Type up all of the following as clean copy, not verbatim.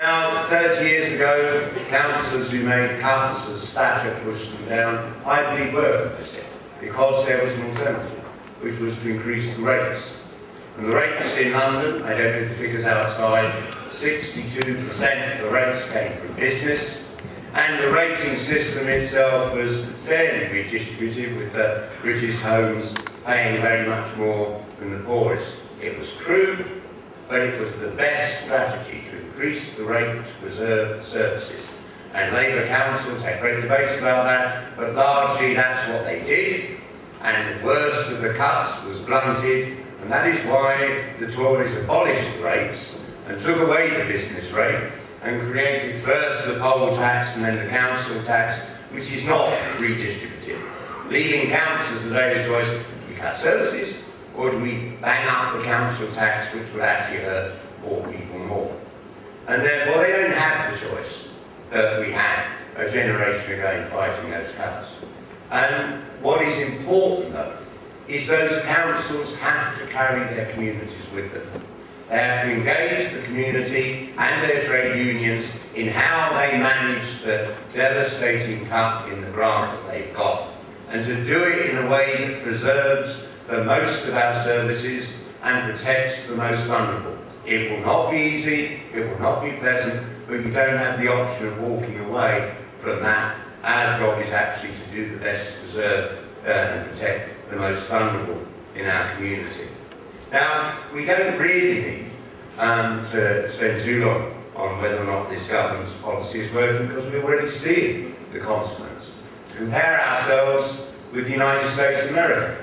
Now, 30 years ago, councillors who made cuts as Thatcher pushed them down, I believe were complicit, because there was an alternative, which was to increase the rates. And the rates in London, I don't know the figures outside, 62% of the rates came from business, and the rating system itself was fairly redistributed, with the richest homes paying very much more than the poorest. It was crude, but it was the best strategy to increase the rate to preserve services. And Labour councils had great debates about that, but largely that's what they did, and the worst of the cuts was blunted, and that is why the Tories abolished the rates and took away the business rate and created first the poll tax and then the council tax, which is not redistributive, leaving councillors the daily choice: do we cut services, or do we bang up the council tax, which would actually hurt poor people more? And therefore they don't have the choice that we had a generation ago in fighting those cuts. And what is important, though, is those councils have to carry their communities with them. They have to engage the community and their trade unions in how they manage the devastating cut in the grant that they've got, and to do it in a way that preserves the most of our services and protects the most vulnerable. It will not be easy, it will not be pleasant, but you don't have the option of walking away from that. Our job is actually to do the best to preserve and protect the most vulnerable in our community. Now, we don't really need to spend too long on whether or not this government's policy is working, because we're already seeing the consequence. To compare ourselves with the United States of America,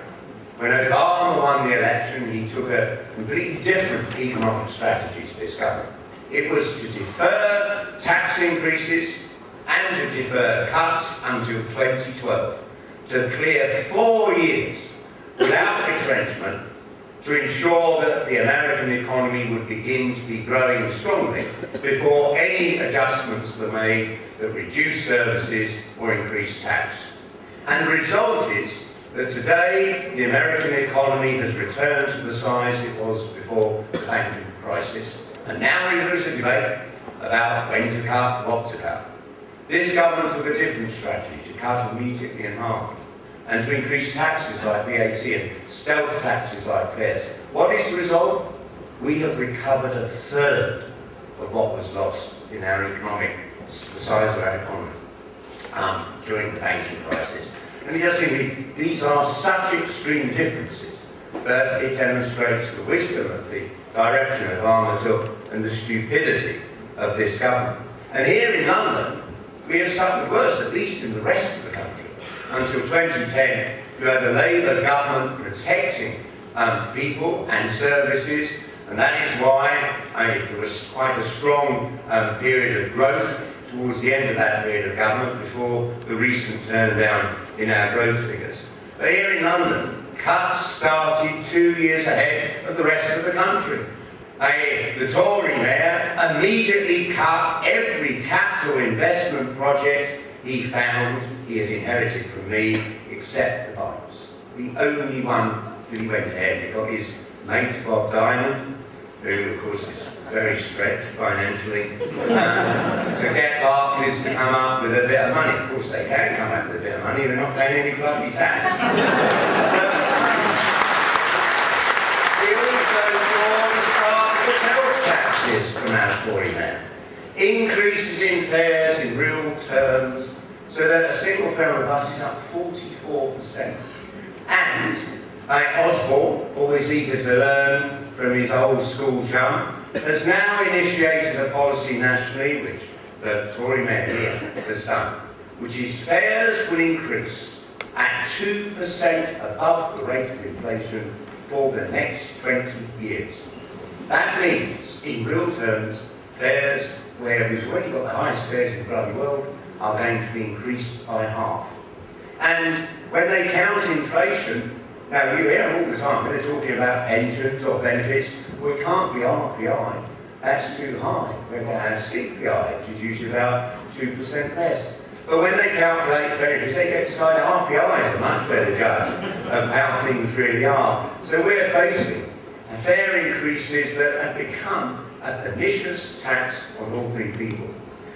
when Obama won the election, he took a completely different economic strategy to this government. It was to defer tax increases and to defer cuts until 2012, to clear 4 years without retrenchment, to ensure that the American economy would begin to be growing strongly before any adjustments were made that reduced services or increased tax. And the result is that today the American economy has returned to the size it was before the banking crisis, and now there is a debate about when to cut, what to cut. This government took a different strategy: to cut immediately in half, and to increase taxes like VAT and stealth taxes like fares. What is the result? We have recovered a third of what was lost in our economic, the size of our economy, during the banking crisis. And it does seem these are such extreme differences that it demonstrates the wisdom of the direction Obama took and the stupidity of this government. And here in London, we have suffered worse, at least in the rest of the country. Until 2010, you had a Labour government protecting people and services, and that is why there was quite a strong period of growth towards the end of that period of government, before the recent turn down in our growth figures. But here in London, cuts started 2 years ahead of the rest of the country. The Tory mayor immediately cut every capital investment project he found he had inherited from me, except the bikes. The only one that he went ahead. He got his mate Bob Diamond, who of course is very stretched financially, to get Barclays to come up with a bit of money. Of course they can come up with a bit of money, they're not paying any bloody tax. He also brought taxes from our Tory mayor. Increases in fares in real terms, so that a single fare on the bus is up 44%. And Osborne, always eager to learn from his old school chum, has now initiated a policy nationally, which the Tory mayor here has done, which is fares will increase at 2% above the rate of inflation for the next 20 years. That means, in real terms, fares, where we've already got the highest fares in the bloody world, are going to be increased by half. And when they count inflation, now you hear all the time when they're talking about pensions or benefits, well, it can't be RPI, that's too high. We're going to have CPI, which is usually about 2% less. But when they calculate fares, they get to decide that RPI is a much better judge of how things really are. So we're facing fare increases that have become a pernicious tax on ordinary people.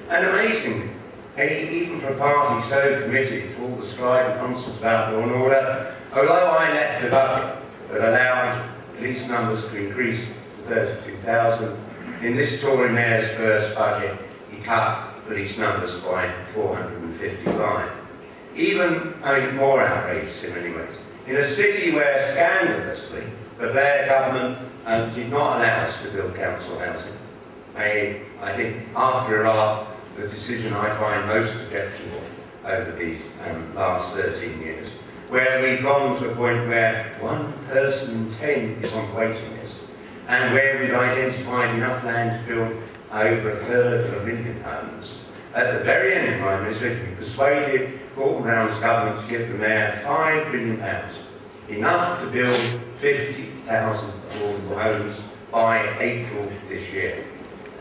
And amazingly, even for a party so committed to all the strident nonsense about law and order, although I left a budget that allowed police numbers to increase to 32,000, in this Tory Mayor's first budget, he cut police numbers by 455. Even, more outrageous in many ways, in a city where, scandalously, the Blair government did not allow us to build council housing. I think, after Iraq, the decision I find most objectionable over these last 13 years, where we've gone to a point where 1 person in 10 is on the waiting list, and where we've identified enough land to build over 1/3 of a million homes. At the very end of my administration, we persuaded Gordon Brown's government to give the Mayor £5 billion, enough to build 50,000 affordable homes by April this year.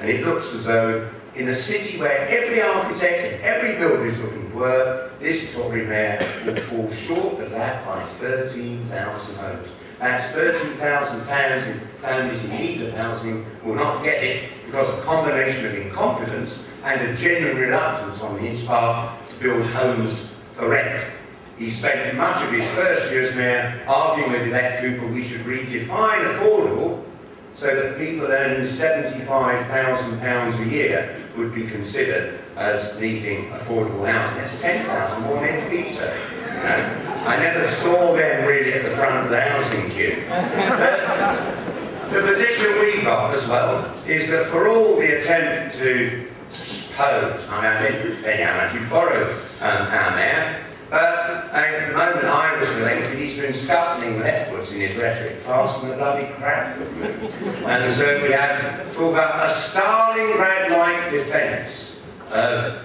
And it looks as though, in a city where every architect and every builder is looking for work, this Tory Mayor will fall short of that by 13,000 homes. That's 13,000 families in need of housing will not get it because of a combination of incompetence and a genuine reluctance on his part to build homes for rent. He spent much of his first year as Mayor arguing with Elect Cooper we should redefine affordable so that people earning £75,000 a year would be considered as needing affordable housing. That's 10,000 more than MPs. I never saw them really at the front of the housing queue. The position we've got as well is that for all the attempt to pose, depending how much you borrow our Mayor, but at the moment I was elected, he's been scuttling leftwards in his rhetoric, faster than the bloody crap would move. And so we had talk about a Stalingrad-like defence of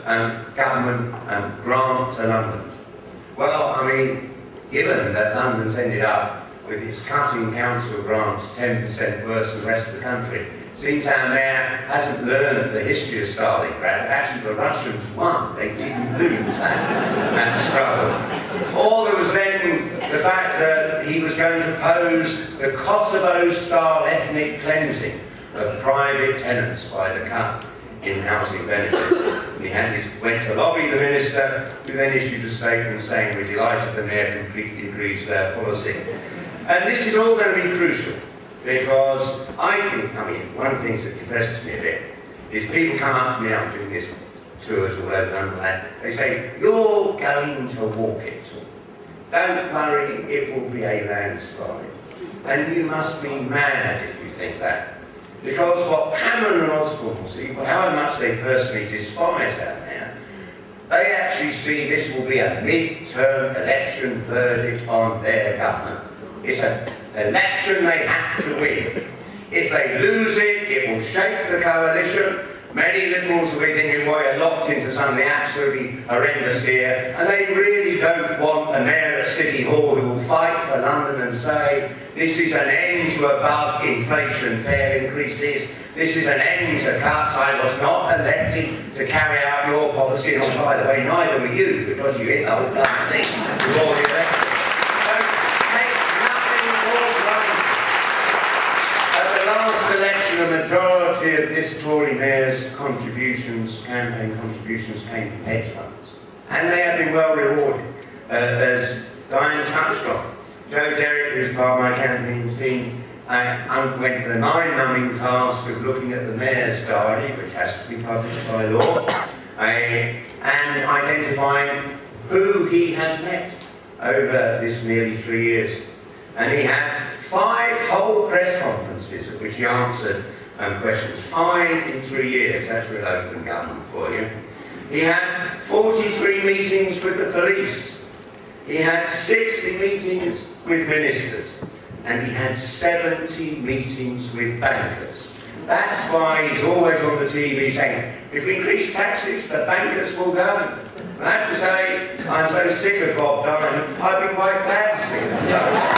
government grants to London. Well, given that London's ended up with its cutting council grants 10% worse than the rest of the country, seems our Mayor hasn't learned the history of Stalingrad. Actually, the Russians won. They didn't lose that struggle. Or there was then the fact that he was going to oppose the Kosovo-style ethnic cleansing of private tenants by the cut in housing benefits. And he went to lobby the minister, who then issued a statement saying, "We're delighted the Mayor completely agrees with our policy." And this is all going to be crucial, because I think, one of the things that depresses me a bit is people come up to me, I'm doing this tours all over London, they say, "You're going to walk it. Don't worry, it will be a landslide." And you must be mad if you think that. Because what Cameron and Osborne see, however much they personally despise our Mayor, they actually see this will be a mid-term election verdict on their government. It's an election they have to win. If they lose it, it will shake the coalition. Many Liberals will be thinking, well, you're locked into something absolutely horrendous here, and they really don't want a Mayor at City Hall who will fight for London and say, this is an end to above inflation fare increases, this is an end to cuts, I was not elected to carry out your policy, and by the way, neither were you, because you hit the whole bloody thing with all the elections. The majority of this Tory Mayor's contributions, campaign contributions, came from hedge funds. And they have been well rewarded, as Diane touched on. Joe Derrick, who's part of my campaign team, went the mind-numbing task of looking at the Mayor's diary, which has to be published by law, and identifying who he had met over this nearly 3 years. And he had 5 whole press conferences at which he answered questions. 5 in 3 years, that's real open government for you. He had 43 meetings with the police. He had 60 meetings with ministers. And he had 70 meetings with bankers. That's why he's always on the TV saying, if we increase taxes, the bankers will go. And I have to say, I'm so sick of Bob Dylan, I'd be quite glad to see that.